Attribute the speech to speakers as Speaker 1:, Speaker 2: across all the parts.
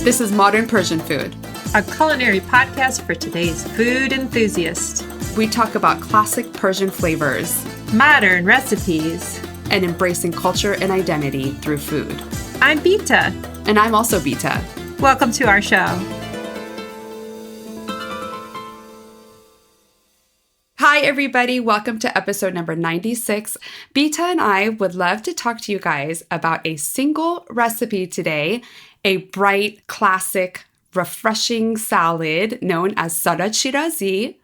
Speaker 1: This is Modern Persian Food,
Speaker 2: a culinary podcast for today's food enthusiast.
Speaker 1: We talk about classic Persian flavors,
Speaker 2: modern recipes,
Speaker 1: and embracing culture and identity through food.
Speaker 2: I'm Bita.
Speaker 1: And I'm also Bita.
Speaker 2: Welcome to our show.
Speaker 1: Hi, everybody. Welcome to episode number 96. Bita and I would love to talk to you guys about a single recipe today, a bright, classic, refreshing salad known as Salad Shirazi.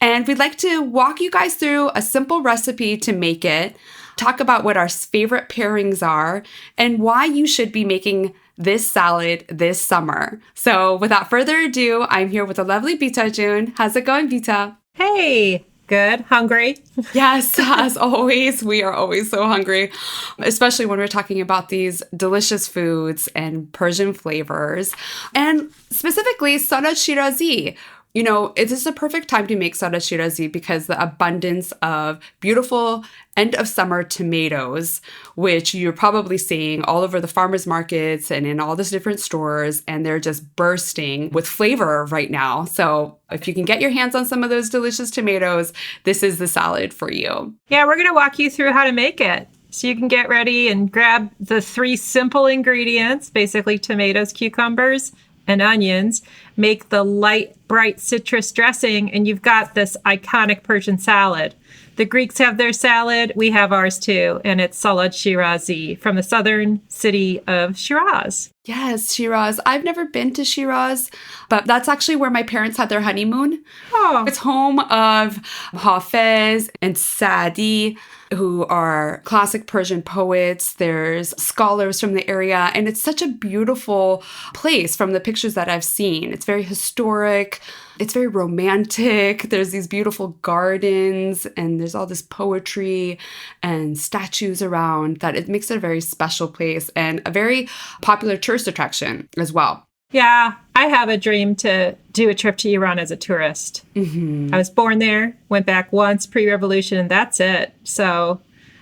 Speaker 1: And we'd like to walk you guys through a simple recipe to make it, talk about what our favorite pairings are, and why you should be making this salad this summer. So without further ado, I'm here with the lovely Bita June. How's it going, Bita?
Speaker 2: Hey, good. Hungry?
Speaker 1: Yes, as always, we are always so hungry, especially when we're talking about these delicious foods and Persian flavors, and specifically Salad Shirazi. You know, it is a perfect time to make Salad Shirazi because the abundance of beautiful end of summer tomatoes, which you're probably seeing all over the farmers markets and in all these different stores, and they're just bursting with flavor right now. So if you can get your hands on some of those delicious tomatoes, this is the salad for you.
Speaker 2: Yeah, we're going to walk you through how to make it. So you can get ready and grab the three simple ingredients, basically tomatoes, cucumbers, and onions, make the light, bright citrus dressing, and you've got this iconic Persian salad. The Greeks have their salad, we have ours too, and it's Salad Shirazi from the southern city of Shiraz.
Speaker 1: Yes, Shiraz. I've never been to Shiraz, but that's actually where my parents had their honeymoon.
Speaker 2: Oh.
Speaker 1: It's home of Hafez and Sadi, who are classic Persian poets. There's scholars from the area, and it's such a beautiful place from the pictures that I've seen. It's very historic. It's very romantic. There's these beautiful gardens, and there's all this poetry and statues around that it makes it a very special place and a very popular tourist attraction as well.
Speaker 2: Yeah, I have a dream to do a trip to Iran as a tourist. I was born there, went back once pre-revolution, and that's it. So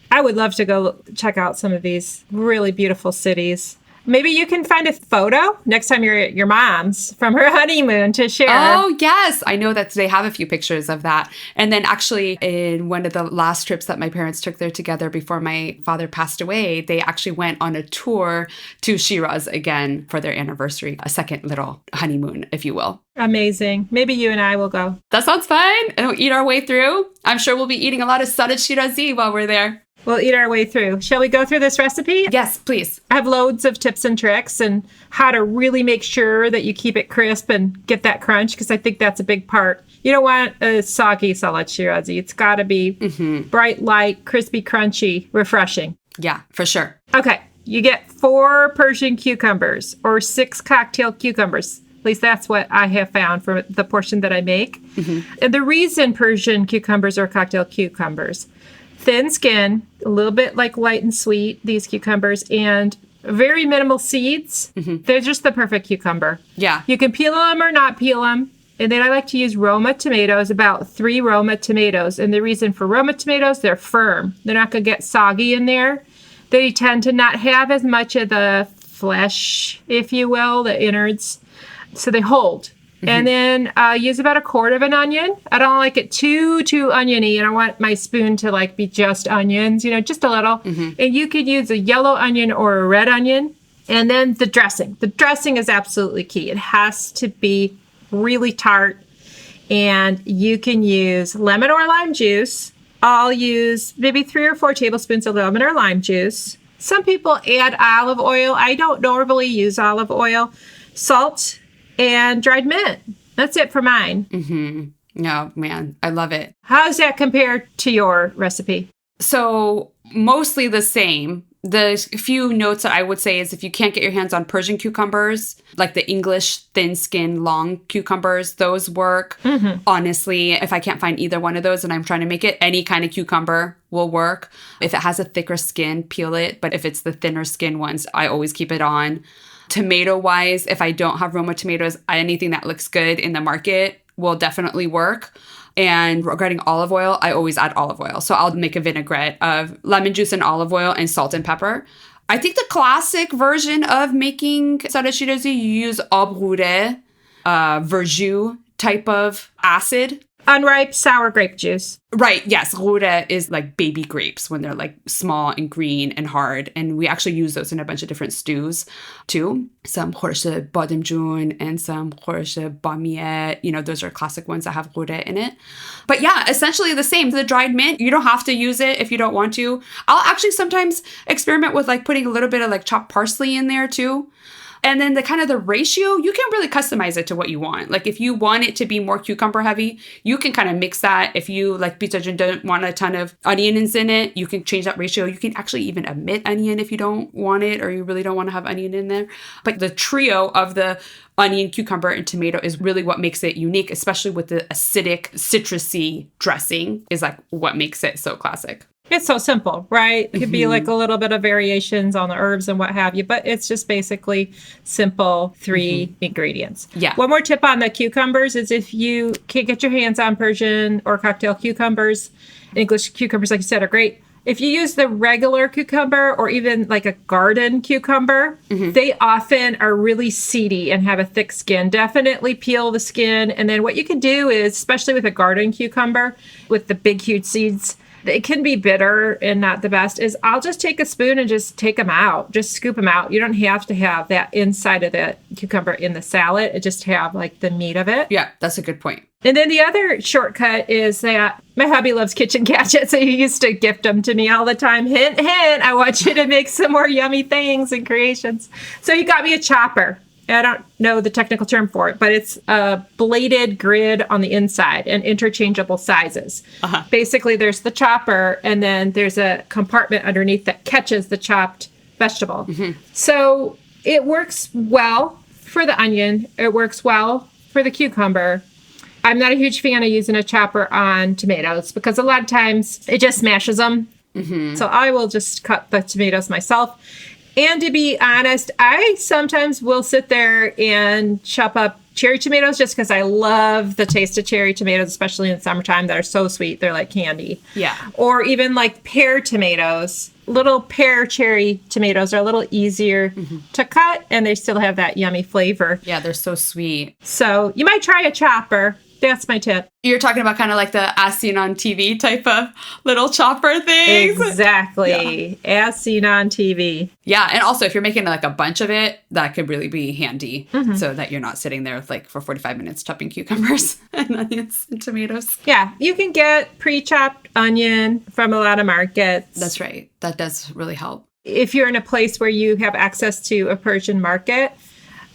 Speaker 2: I would love to go check out some of these really beautiful cities. Maybe you can find a photo next time you're at your mom's from her honeymoon to share.
Speaker 1: Oh, yes. I know that they have a few pictures of that. And then actually in one of the last trips that my parents took there together before my father passed away, they actually went on a tour to Shiraz again for their anniversary, a second little honeymoon, if you will.
Speaker 2: Amazing. Maybe you and I will go.
Speaker 1: That sounds fun. And we'll eat our way through. I'm sure we'll be eating a lot of Salad Shirazi while we're there.
Speaker 2: We'll eat our way through. Shall we go through this recipe?
Speaker 1: Yes, please.
Speaker 2: I have loads of tips and tricks and how to really make sure that you keep it crisp and get that crunch, because I think that's a big part. You don't want a soggy Salad Shirazi. It's got to be bright, light, crispy, crunchy, refreshing.
Speaker 1: Yeah, for sure.
Speaker 2: Okay. You get 4 Persian cucumbers or 6 cocktail cucumbers. At least that's what I have found for the portion that I make. And the reason Persian cucumbers are cocktail cucumbers: thin skin, a little bit like light and sweet, these cucumbers, and very minimal seeds. They're just the perfect cucumber.
Speaker 1: Yeah.
Speaker 2: You can peel them or not peel them. And then I like to use Roma tomatoes, about 3 Roma tomatoes. And the reason for Roma tomatoes, they're firm. They're not going to get soggy in there. They tend to not have as much of the flesh, if you will, the innards. So they hold. And then use about 1/4 of an onion. I don't like it too oniony, and I want my spoon to like be just onions, just a little. And you could use a yellow onion or a red onion. And then the dressing. The dressing is absolutely key. It has to be really tart. And you can use lemon or lime juice. I'll use maybe 3 or 4 tablespoons of lemon or lime juice. Some people add olive oil. I don't normally use olive oil. Salt and dried mint. That's it for mine.
Speaker 1: No, man, I love it.
Speaker 2: How does that compare to your recipe?
Speaker 1: So mostly the same. The few notes that I would say is if you can't get your hands on Persian cucumbers, like the English thin skin long cucumbers, those work. Honestly, if I can't find either one of those and I'm trying to make it, any kind of cucumber will work. If it has a thicker skin, peel it. But if it's the thinner skin ones, I always keep it on. Tomato-wise, if I don't have Roma tomatoes, anything that looks good in the market will definitely work. And regarding olive oil, I always add olive oil. So I'll make a vinaigrette of lemon juice and olive oil and salt and pepper. I think the classic version of making Salad Shirazi, you use abroure, verjus type of acid.
Speaker 2: Unripe sour grape juice.
Speaker 1: Right. Yes. Roure is like baby grapes when they're like small and green and hard. And we actually use those in a bunch of different stews too. Some khorshe bademjun and some khorshe bamiye. You know, those are classic ones that have roure in it. But yeah, essentially the same. The dried mint, you don't have to use it if you don't want to. I'll actually sometimes experiment with like putting a little bit of like chopped parsley in there too. And then the ratio, you can really customize it to what you want. Like if you want it to be more cucumber heavy, you can kind of mix that. If you like Bita don't want a ton of onions in it, you can change that ratio. You can actually even omit onion if you don't want it or you really don't want to have onion in there. But the trio of the onion, cucumber, and tomato is really what makes it unique, especially with the acidic, citrusy dressing is like what makes it so classic.
Speaker 2: It's so simple, right? It could be like a little bit of variations on the herbs and what have you, but it's just basically simple 3 ingredients.
Speaker 1: Yeah.
Speaker 2: One more tip on the cucumbers is if you can't get your hands on Persian or cocktail cucumbers, English cucumbers, like you said, are great. If you use the regular cucumber or even like a garden cucumber, they often are really seedy and have a thick skin. Definitely peel the skin. And then what you can do is, especially with a garden cucumber with the big, huge seeds, it can be bitter and not the best, is I'll just take a spoon and just take them out. Just scoop them out. You don't have to have that inside of the cucumber in the salad. It just have like the meat of it.
Speaker 1: Yeah, that's a good point.
Speaker 2: And then the other shortcut is that my hubby loves kitchen gadgets, so he used to gift them to me all the time. Hint, hint, I want you to make some more yummy things and creations. So he got me a chopper. I don't know the technical term for it, but it's a bladed grid on the inside and interchangeable sizes. Basically, there's the chopper, and then there's a compartment underneath that catches the chopped vegetable. So it works well for the onion. It works well for the cucumber. I'm not a huge fan of using a chopper on tomatoes because a lot of times it just smashes them. So I will just cut the tomatoes myself. And to be honest, I sometimes will sit there and chop up cherry tomatoes just because I love the taste of cherry tomatoes, especially in summertime. That are so sweet. They're like candy.
Speaker 1: Yeah.
Speaker 2: Or even like pear tomatoes. Little pear cherry tomatoes are a little easier to cut, and they still have that yummy flavor.
Speaker 1: Yeah, they're so sweet.
Speaker 2: So you might try a chopper. That's my tip.
Speaker 1: You're talking about kind of like the as seen on TV type of little chopper things.
Speaker 2: Exactly. Yeah. As seen on TV.
Speaker 1: Yeah. And also if you're making like a bunch of it, that could really be handy so that you're not sitting there with like for 45 minutes chopping cucumbers and onions and tomatoes.
Speaker 2: Yeah. You can get pre-chopped onion from a lot of markets.
Speaker 1: That's right. That does really help.
Speaker 2: If you're in a place where you have access to a Persian market,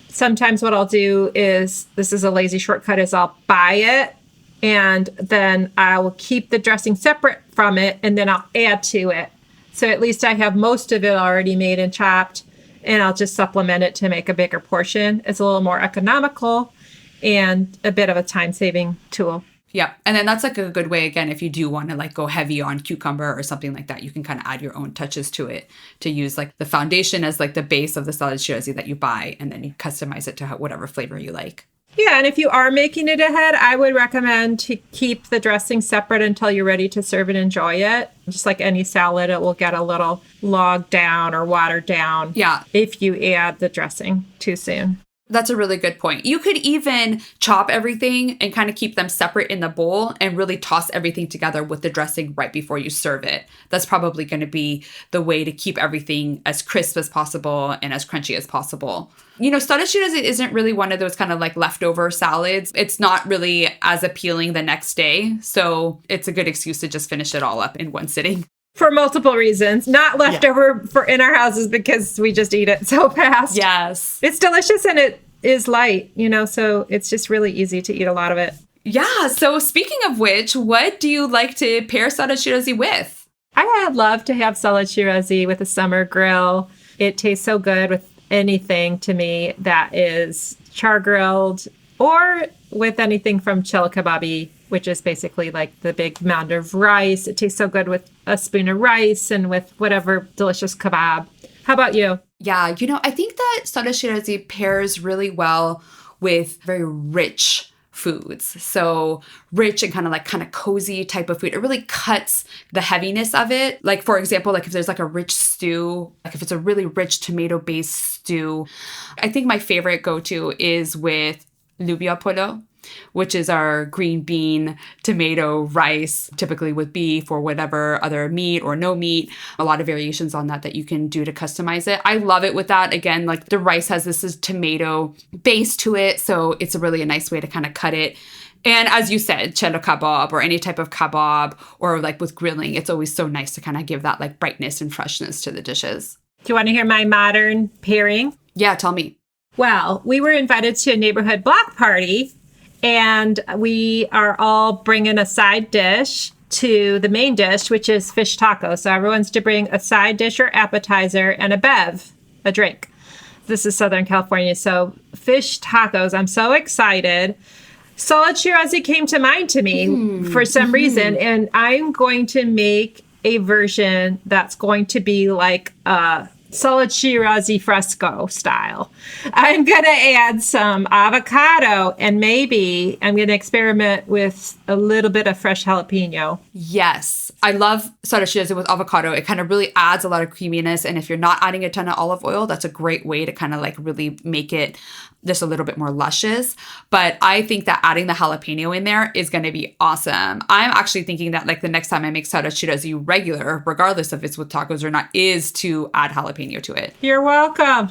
Speaker 2: sometimes what I'll do is, this is a lazy shortcut, is I'll buy it and then I will keep the dressing separate from it and then I'll add to it. So at least I have most of it already made and chopped, and I'll just supplement it to make a bigger portion. It's a little more economical and a bit of a time-saving tool.
Speaker 1: Yeah. And then that's like a good way, again, if you do want to like go heavy on cucumber or something like that, you can kind of add your own touches to it to use like the foundation as like the base of the salad shirazi that you buy, and then you customize it to whatever flavor you like.
Speaker 2: Yeah, and if you are making it ahead, I would recommend to keep the dressing separate until you're ready to serve and enjoy it. Just like any salad, it will get a little logged down or watered down if you add the dressing too soon.
Speaker 1: That's a really good point. You could even chop everything and kind of keep them separate in the bowl and really toss everything together with the dressing right before you serve it. That's probably going to be the way to keep everything as crisp as possible and as crunchy as possible. You know, salad shirazi isn't really one of those kind of like leftover salads. It's not really as appealing the next day. So it's a good excuse to just finish it all up in one sitting.
Speaker 2: For multiple reasons. Not leftover for in our houses because we just eat it so fast.
Speaker 1: Yes.
Speaker 2: It's delicious and it is light, you know, so it's just really easy to eat a lot of it.
Speaker 1: Yeah. So speaking of which, what do you like to pair salad shirazi with?
Speaker 2: I'd love to have salad shirazi with a summer grill. It tastes so good with anything to me that is char grilled, or with anything from chil kebabi, which is basically like the big mound of rice. It tastes so good with a spoon of rice and with whatever delicious kebab. How about you?
Speaker 1: Yeah, you know, I think that salad shirazi pairs really well with very rich foods. So rich and kind of cozy type of food. It really cuts the heaviness of it. Like, for example, like if there's like a rich stew, like if it's a really rich tomato-based stew, I think my favorite go-to is with lubia polo, which is our green bean, tomato, rice, typically with beef or whatever other meat or no meat. A lot of variations on that you can do to customize it. I love it with that. Again, like the rice has this tomato base to it. So it's a nice way to kind of cut it. And as you said, cheddar kebab or any type of kebab or like with grilling, it's always so nice to kind of give that like brightness and freshness to the dishes.
Speaker 2: Do you want to hear my modern pairing?
Speaker 1: Yeah, tell me.
Speaker 2: Well, we were invited to a neighborhood block party, and we are all bringing a side dish to the main dish, which is fish tacos. So everyone's to bring a side dish or appetizer and a bev, a drink. This is Southern California. So fish tacos, I'm so excited. Salad Shirazi came to mind to me for some reason, and I'm going to make a version that's going to be like a Salad Shirazi fresco style. I'm going to add some avocado, and maybe I'm going to experiment with a little bit of fresh jalapeno.
Speaker 1: Yes. I love Salad Shirazi with avocado. It kind of really adds a lot of creaminess. And if you're not adding a ton of olive oil, that's a great way to kind of like really make it just a little bit more luscious. But I think that adding the jalapeno in there is going to be awesome. I'm actually thinking that like the next time I make Salad Shirazi regular, regardless if it's with tacos or not, is to add jalapeno to it.
Speaker 2: You're welcome.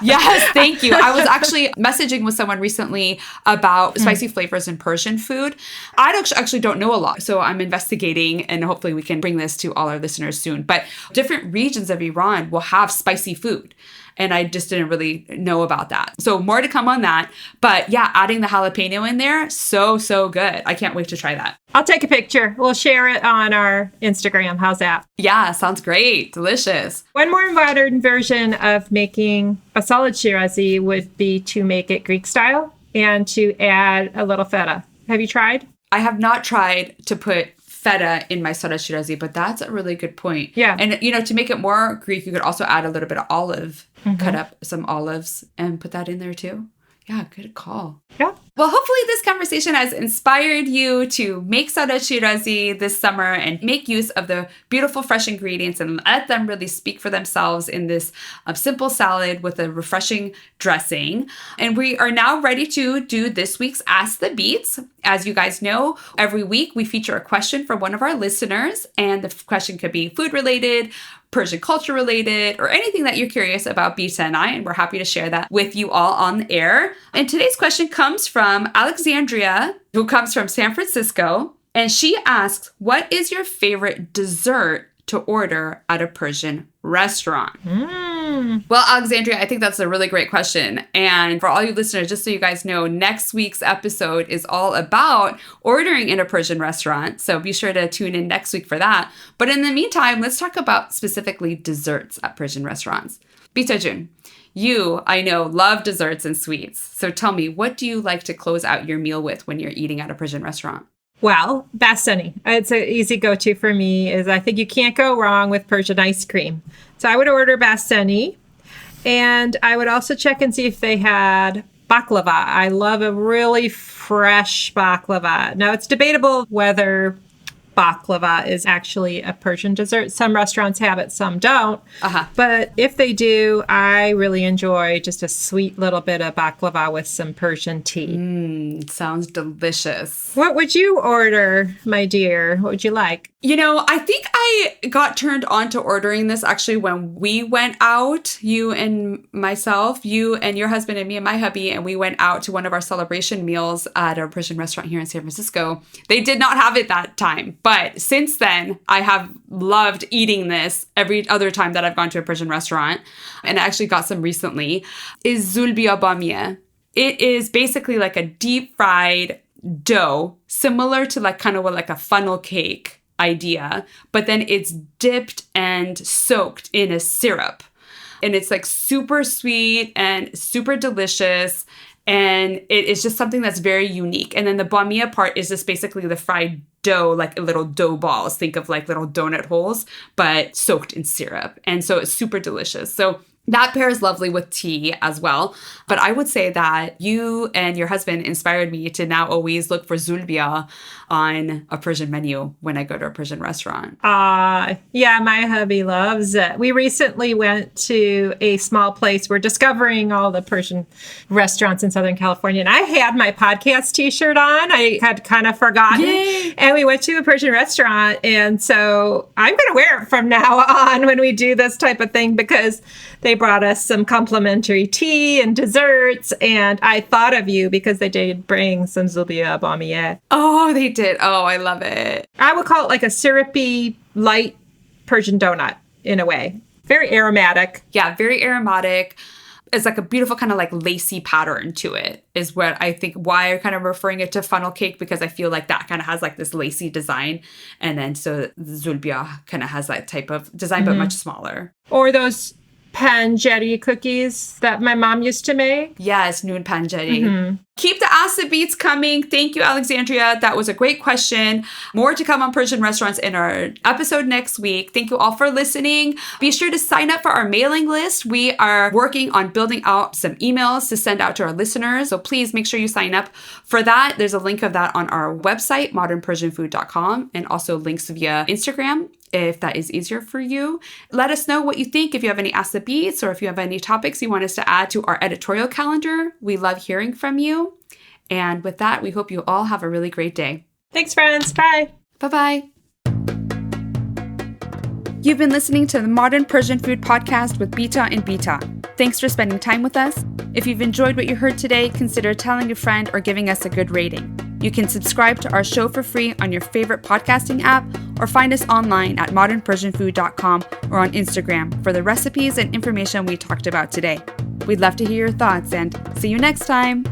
Speaker 1: Yes, thank you. I was actually messaging with someone recently about spicy flavors in Persian food. I actually don't know a lot, so I'm investigating, and hopefully we can bring this to all our listeners soon. But different regions of Iran will have spicy food. And I just didn't really know about that. So more to come on that. But yeah, adding the jalapeno in there, so good. I can't wait to try that.
Speaker 2: I'll take a picture. We'll share it on our Instagram. How's that?
Speaker 1: Yeah, sounds great. Delicious.
Speaker 2: One more modern version of making a Salad Shirazi would be to make it Greek style and to add a little feta. Have you tried?
Speaker 1: I have not tried to put feta in my Salad Shirazi, but that's a really good point.
Speaker 2: Yeah.
Speaker 1: And, to make it more Greek, you could also add a little bit of olive, cut up some olives and put that in there too. Yeah, good call.
Speaker 2: Yeah.
Speaker 1: Well, hopefully this conversation has inspired you to make Salad Shirazi this summer and make use of the beautiful fresh ingredients and let them really speak for themselves in this simple salad with a refreshing dressing. And we are now ready to do this week's Ask the Beats. As you guys know, every week we feature a question from one of our listeners, and the question could be food related, Persian culture related, or anything that you're curious about Bita and I, and we're happy to share that with you all on the air. And today's question comes from Alexandria, who comes from San Francisco, and she asks, what is your favorite dessert to order at a Persian restaurant? Well, Alexandria, I think that's a really great question. And for all you listeners, just so you guys know, next week's episode is all about ordering in a Persian restaurant. So be sure to tune in next week for that. But in the meantime, let's talk about specifically desserts at Persian restaurants. Bita Jun, you, I know, love desserts and sweets. So tell me, what do you like to close out your meal with when you're eating at a Persian restaurant?
Speaker 2: Well, Bastani. It's an easy go-to for me. I think you can't go wrong with Persian ice cream. So I would order Bastani, and I would also check and see if they had baklava. I love a really fresh baklava. Now, it's debatable whether baklava is actually a Persian dessert. Some restaurants have it, some don't. But if they do, I really enjoy just a sweet little bit of baklava with some Persian tea.
Speaker 1: Sounds delicious.
Speaker 2: What would you order, my dear? What would you like?
Speaker 1: I think I got turned on to ordering this actually when we went out, you and myself, you and your husband and me and my hubby, and we went out to one of our celebration meals at a Persian restaurant here in San Francisco. They did not have it that time. But since then, I have loved eating this every other time that I've gone to a Persian restaurant. And I actually got some recently, is zulbiya bamiya. It is basically like a deep fried dough, similar to like kind of like a funnel cake idea, but then it's dipped and soaked in a syrup. And it's like super sweet and super delicious. And it is just something that's very unique. And then the bamiya part is just basically the fried dough, like little dough balls. Think of like little donut holes, but soaked in syrup. And so it's super delicious. So that pairs lovely with tea as well. But I would say that you and your husband inspired me to now always look for zulbia on a Persian menu when I go to a Persian restaurant.
Speaker 2: Yeah, my hubby loves it. We recently went to a small place. We're discovering all the Persian restaurants in Southern California. And I had my podcast t-shirt on. I had kind of forgotten.
Speaker 1: Yay.
Speaker 2: And we went to a Persian restaurant. And so I'm going to wear it from now on when we do this type of thing, because they brought us some complimentary tea and desserts. And I thought of you because they did bring some zulbia bamiye.
Speaker 1: Oh, they did. Oh, I love it.
Speaker 2: I would call it like a syrupy, light Persian donut in a way. Very aromatic.
Speaker 1: Yeah, very aromatic. It's like a beautiful kind of like lacy pattern to it is what I think why I'm kind of referring it to funnel cake, because I feel like that kind of has like this lacy design. And then so the zulbia kind of has that type of design, but much smaller.
Speaker 2: Or those panjeri cookies that my mom used to make.
Speaker 1: Yes, noon panjeri. Keep the acid beats coming. Thank you, Alexandria. That was a great question. More to come on Persian restaurants in our episode next week. Thank you all for listening. Be sure to sign up for our mailing list. We are working on building out some emails to send out to our listeners. So please make sure you sign up for that. There's a link of that on our website, modernpersianfood.com, and also links via Instagram, if that is easier for you. Let us know what you think. If you have any Ask the Beats or if you have any topics you want us to add to our editorial calendar, we love hearing from you. And with that, we hope you all have a really great day.
Speaker 2: Thanks, friends. Bye.
Speaker 1: Bye-bye. You've been listening to the Modern Persian Food Podcast with Bita and Bita. Thanks for spending time with us. If you've enjoyed what you heard today, consider telling a friend or giving us a good rating. You can subscribe to our show for free on your favorite podcasting app or find us online at modernpersianfood.com or on Instagram for the recipes and information we talked about today. We'd love to hear your thoughts and see you next time.